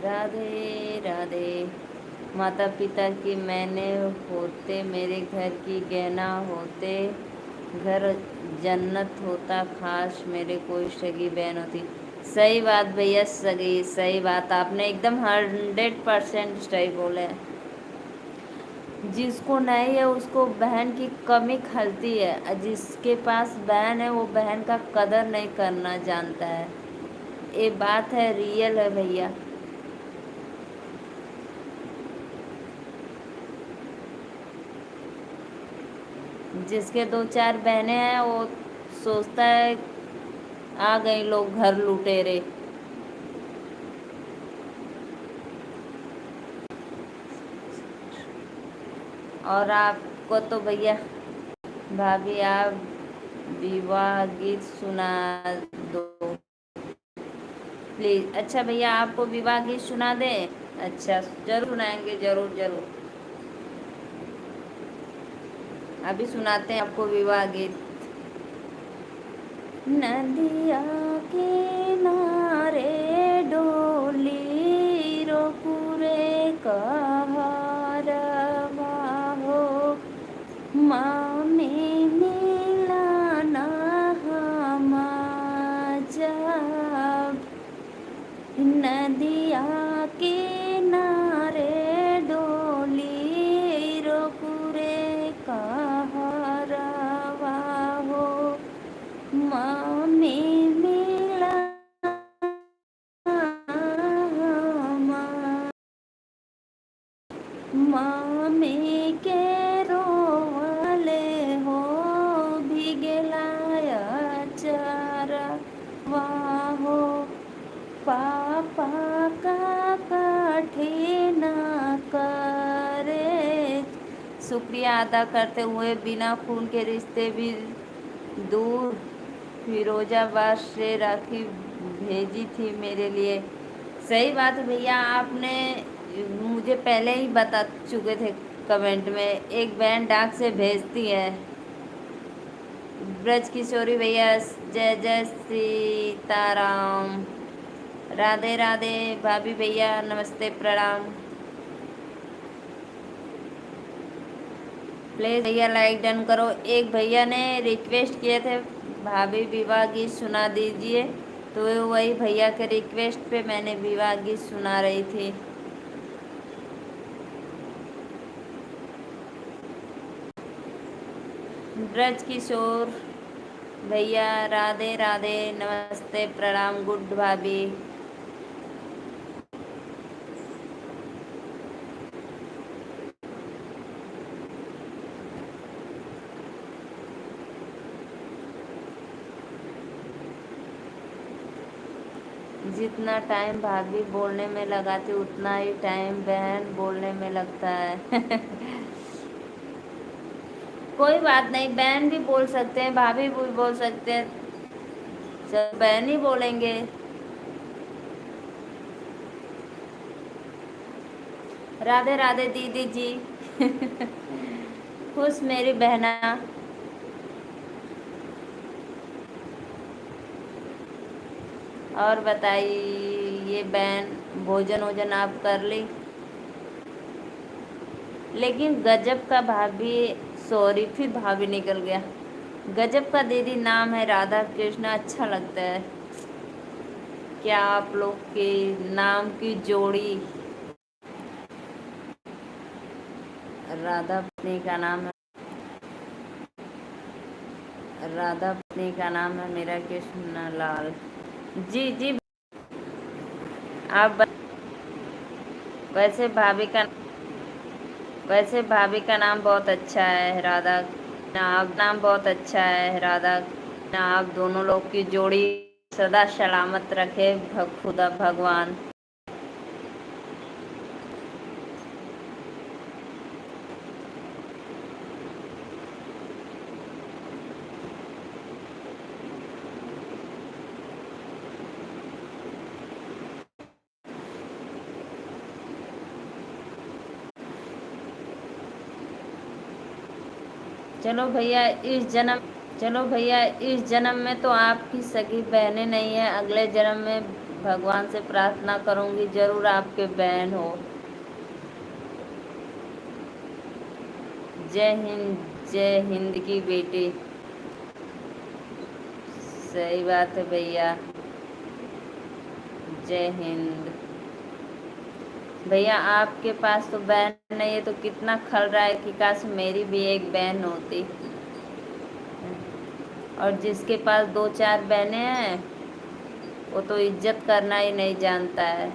राधे राधे। माता पिता की मैंने होते, मेरे घर की गहना होते, घर जन्नत होता खास, मेरे कोई सगी बहन होती। सही बात भैया, सही बात आपने एकदम 100% सही बोले। जिसको नहीं है उसको बहन की कमी खलती है, और जिसके पास बहन है वो बहन का कदर नहीं करना जानता है। ये बात है, रियल है भैया। जिसके 2-4 बहनें हैं वो सोचता है आ गई लोग घर लुटेरे। और आपको तो भैया, भाभी आप विवाह गीत सुना दो प्लीज। अच्छा भैया, आपको विवाह गीत सुना दे? अच्छा, जरूर सुनाएंगे, जरूर जरूर। अभी सुनाते हैं आपको विवाह गीत। नदिया किनारे डोली रोकुरे कहारवा हो, मामी मिलाना हम जब। नदिया किनारे डोली रोकुरे कहारवा हो, मामी मिला मामी के रोवले हो, भिगलाया चारा वाहो, पापा का कठिन करे। शुक्रिया अदा करते हुए, बिना खून के रिश्ते भी दूर फिरोजाबाद से राखी भेजी थी मेरे लिए। सही बात है भैया, आपने मुझे पहले ही बता चुके थे कमेंट में। एक बहन डाक से भेजती है। ब्रज किशोरी भैया, जय जय सीताराम, राधे राधे। भाभी भैया नमस्ते प्रणाम। प्लीज़ भैया लाइक डन करो। एक भैया ने रिक्वेस्ट किए थे भाभी विवाह गीत सुना दीजिए, तो वही भैया के रिक्वेस्ट पे मैंने विवाह गीत सुना रही थी। ब्रज किशोर भैया राधे राधे, नमस्ते प्रणाम, गुड भाभी। जितना टाइम भाभी बोलने में लगाती उतना ही टाइम बहन बोलने में लगता है। कोई बात नहीं, बहन भी बोल सकते हैं, भाभी भी बोल सकते हैं, सब बहन ही बोलेंगे। राधे राधे दीदी जी। खुश मेरी बहना। और बताइए बहन, भोजन वोजन आप कर ली? लेकिन गजब का भाभी, सॉरी फिर भाभी निकल गया। गजब का दीदी नाम है, राधा कृष्ण, अच्छा लगता है। क्या आप लोग के नाम की जोड़ी। राधा पत्नी का नाम है, राधा पत्नी का नाम है मेरा कृष्ण लाल। जी जी। आप वैसे भाभी का, वैसे भाभी का नाम बहुत अच्छा है, राधा। आप नाम बहुत अच्छा है, राधा। आप दोनों लोग की जोड़ी सदा सलामत रखे खुदा भगवान। चलो भैया चलो भैया, इस जन्म में तो आपकी सगी बहनें नहीं है, अगले जन्म में भगवान से प्रार्थना करूंगी जरूर आपके बहन हो। जय हिंद, जय हिंद की बेटी। सही बात है भैया, जय हिंद। भैया आपके पास तो बहन नहीं है तो कितना खल रहा है कि काश मेरी भी एक बहन होती। और जिसके पास दो चार बहनें हैं वो तो इज्जत करना ही नहीं जानता है।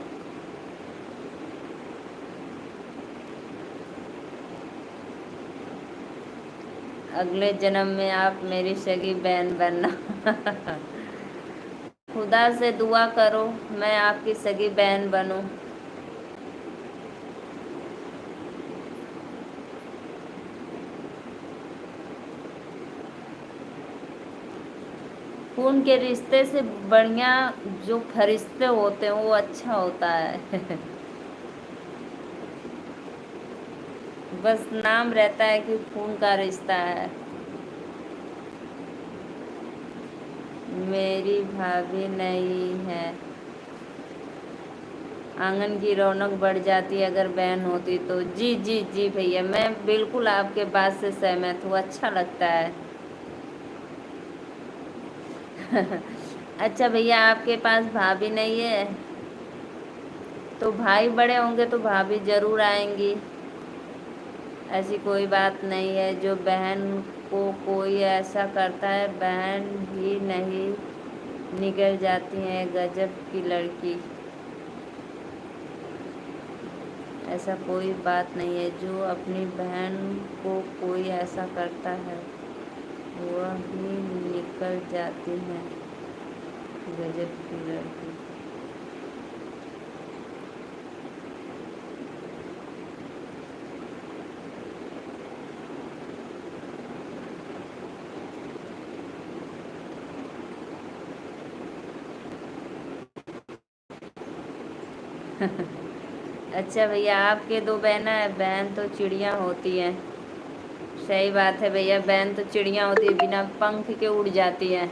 अगले जन्म में आप मेरी सगी बहन बनना। खुदा से दुआ करो मैं आपकी सगी बहन बनूं। खून के रिश्ते से बढ़िया जो फरिश्ते होते हैं वो अच्छा होता है। बस नाम रहता है कि खून का रिश्ता है। मेरी भाभी नहीं है, आंगन की रौनक बढ़ जाती अगर बहन होती तो। जी जी जी भैया, मैं बिल्कुल आपके बात से सहमत हूँ, अच्छा लगता है। अच्छा भैया, आपके पास भाभी नहीं है तो भाई बड़े होंगे तो भाभी जरूर आएंगी। ऐसी कोई बात नहीं है, जो बहन को कोई ऐसा करता है बहन भी नहीं निकल जाती है, गजब की लड़की। ऐसा कोई बात नहीं है, जो अपनी बहन को कोई ऐसा करता है वह भी निकल जाती है, गजब की लड़की। अच्छा भैया, आपके दो बहना है, बहन तो चिड़िया होती है। सही बात है भैया, बहन तो चिड़िया होती है, बिना पंख के उड़ जाती है।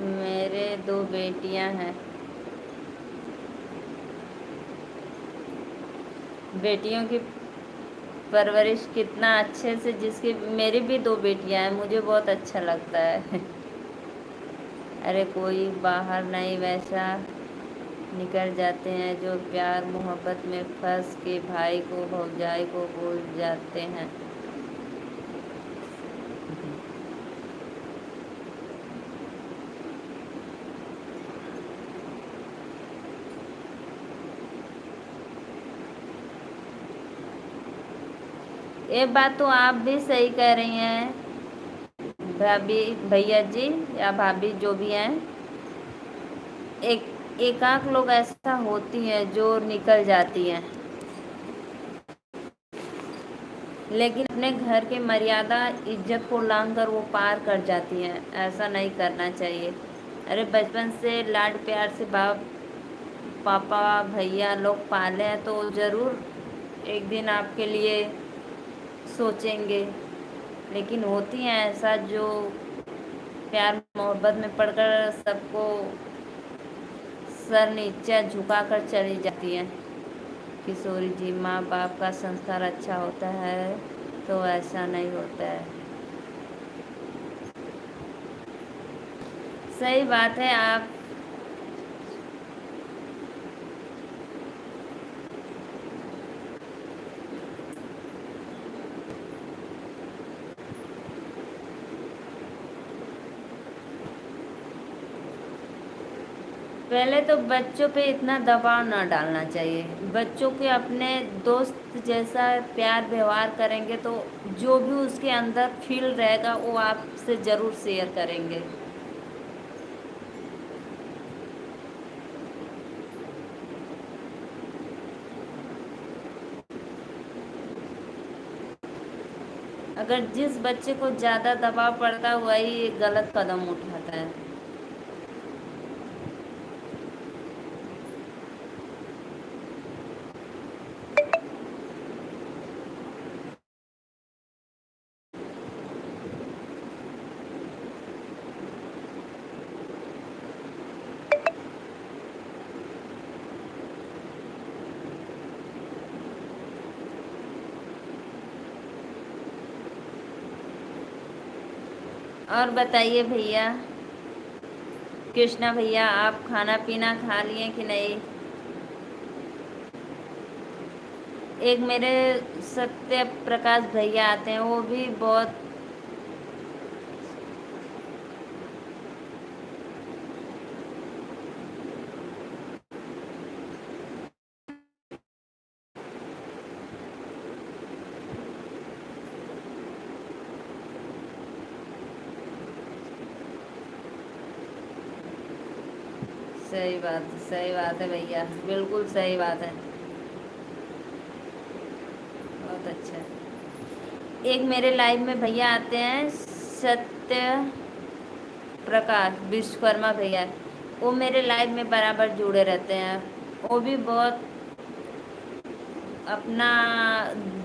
मेरे दो बेटियां हैं। बेटियों की परवरिश कितना अच्छे से, जिसकी मेरी भी दो बेटियां हैं, मुझे बहुत अच्छा लगता है। अरे कोई बाहर नहीं, वैसा निकल जाते हैं जो प्यार मोहब्बत में फंस के भाई को भौजाई को भूल जाते हैं। ये बात तो आप भी सही कह रही हैं भाभी, भैया जी या भाभी जो भी हैं। एक एकाक लोग ऐसा होती हैं जो निकल जाती हैं, लेकिन अपने घर के मर्यादा इज्जत को लांघ कर वो पार कर जाती हैं। ऐसा नहीं करना चाहिए। अरे बचपन से लाड प्यार से बाप पापा भैया लोग पाले हैं, तो ज़रूर एक दिन आपके लिए सोचेंगे। लेकिन होती हैं ऐसा जो प्यार मोहब्बत में पड़कर सबको सर नीचा झुका कर चली जाती हैं। किशोरी जी, माँ बाप का संस्कार अच्छा होता है तो ऐसा नहीं होता है। सही बात है। आप पहले तो बच्चों पे इतना दबाव ना डालना चाहिए। बच्चों के अपने दोस्त जैसा प्यार व्यवहार करेंगे तो जो भी उसके अंदर फील रहेगा वो आपसे ज़रूर शेयर करेंगे। अगर जिस बच्चे को ज़्यादा दबाव पड़ता है वही एक गलत कदम उठाता है। और बताइए भैया, कृष्णा भैया, आप खाना पीना खा लिए कि नहीं? एक मेरे सत्य प्रकाश भैया आते हैं, वो भी बहुत सही बात है भैया, बिल्कुल सही बात है। बहुत अच्छा है। एक मेरे लाइव में भैया आते हैं, सत्य प्रकाश विश्वकर्मा भैया। वो मेरे लाइव में बराबर जुड़े रहते हैं। वो भी बहुत अपना,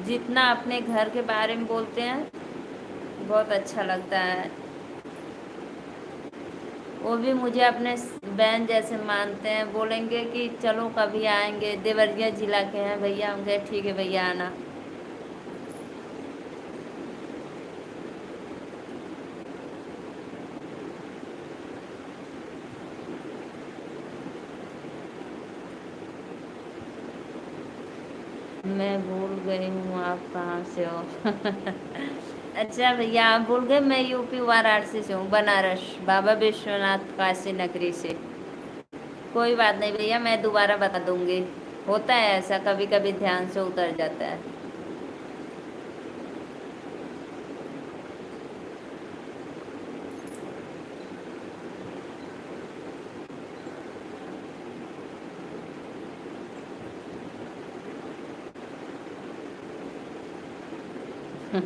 जितना अपने घर के बारे में बोलते हैं बहुत अच्छा लगता है। वो भी मुझे अपने बहन जैसे मानते हैं। बोलेंगे कि चलो कभी आएंगे, देवरिया जिला के हैं भैया। हम कहे ठीक है भैया, आना। मैं भूल गई हूँ आप कहाँ से हो। अच्छा भैया, आप भूल गए, मैं यूपी वाराणसी से हूँ, बनारस, बाबा विश्वनाथ काशी नगरी से। कोई बात नहीं भैया, मैं दोबारा बता दूंगी। होता है ऐसा, कभी कभी ध्यान से उतर जाता है। अच्छा,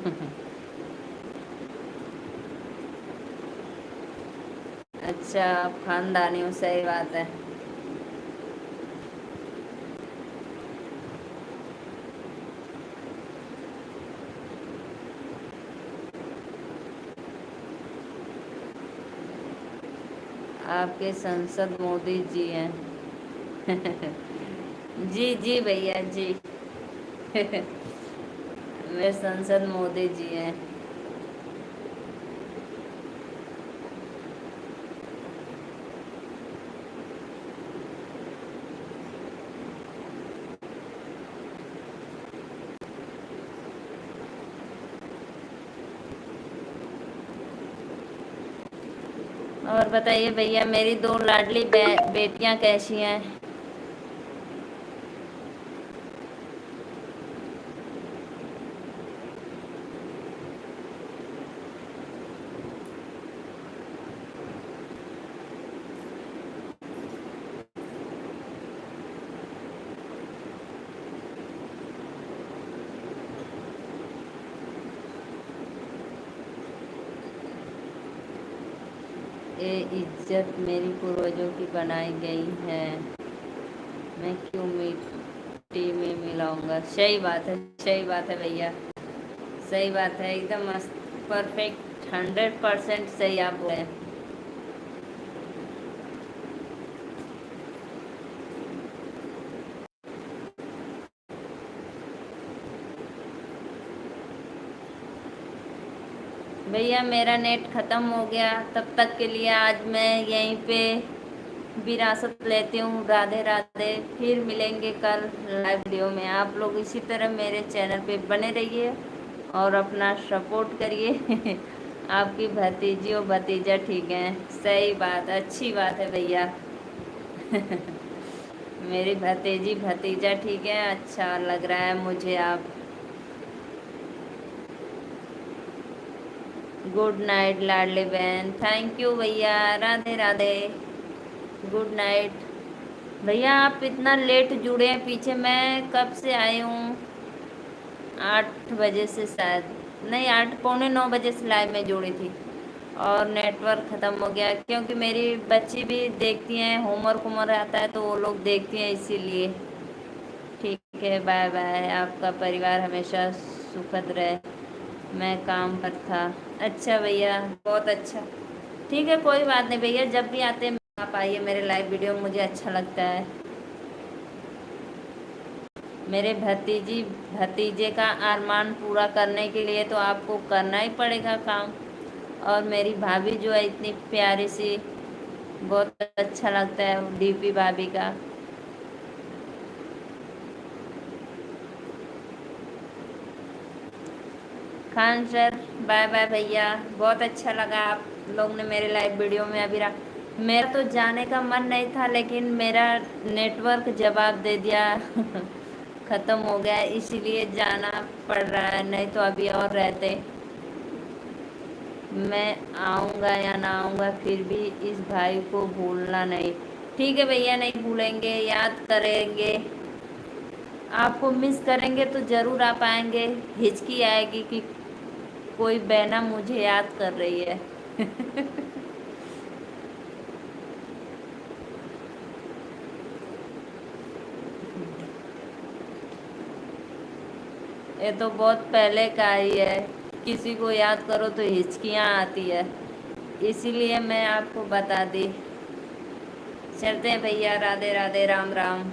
आप खानदानी हो, सही बात है। आपके संसद मोदी जी हैं। जी जी भैया जी। मेरे संसद मोदी जी हैं। और बताइए भैया, मेरी दो लाडली बेटियां कैसी हैं? ये इज्जत मेरी पूर्वजों की बनाई गई है, मैं क्यों मिट्टी में मिलाऊंगा। सही बात है, सही बात है भैया, सही बात है, एकदम मस्त, परफेक्ट, 100% सही आप बोले। भैया मेरा नेट ख़त्म हो गया, तब तक के लिए आज मैं यहीं पे विरासत लेती हूँ। राधे राधे, फिर मिलेंगे कल लाइव वीडियो में। आप लोग इसी तरह मेरे चैनल पे बने रहिए और अपना सपोर्ट करिए। आपकी भतीजी और भतीजा ठीक है, सही बात, अच्छी बात है भैया। मेरी भतीजी भतीजा ठीक है, अच्छा लग रहा है मुझे। आप गुड नाइट लाडली बहन, थैंक यू भैया, राधे राधे, गुड नाइट। भैया आप इतना लेट जुड़े हैं, पीछे मैं कब से आई हूँ, 8 बजे से शायद, नहीं 8 पौने 9 बजे से लाइव में जुड़ी थी और नेटवर्क ख़त्म हो गया, क्योंकि मेरी बच्ची भी देखती हैं, होमवर्क उमर आता है तो वो लोग देखती हैं, इसीलिए। ठीक है, बाय बाय, आपका परिवार हमेशा सुखद रहे। मैं काम पर था। अच्छा भैया, बहुत अच्छा, ठीक है, कोई बात नहीं भैया, जब भी आते हैं आप आइए मेरे लाइव वीडियो, मुझे अच्छा लगता है। मेरे भतीजी भतीजे का अरमान पूरा करने के लिए तो आपको करना ही पड़ेगा काम। और मेरी भाभी जो है इतनी प्यारी सी, बहुत अच्छा लगता है डीपी भाभी का। खान सर, बाय बाय भैया, बहुत अच्छा लगा आप लोग ने मेरे लाइव वीडियो में अभी रहा। मेरा तो जाने का मन नहीं था, लेकिन मेरा नेटवर्क जवाब दे दिया। ख़त्म हो गया, इसीलिए जाना पड़ रहा है, नहीं तो अभी और रहते। मैं आऊँगा या ना आऊँगा, फिर भी इस भाई को भूलना नहीं। ठीक है भैया, नहीं भूलेंगे, याद करेंगे, आपको मिस करेंगे तो ज़रूर आप आएंगे। हिचकी आएगी कि कोई बहना मुझे याद कर रही है। ये तो बहुत पहले का ही है, किसी को याद करो तो हिचकियाँ आती है, इसीलिए मैं आपको बता दी। चलते हैं भैया, राधे राधे, राम राम।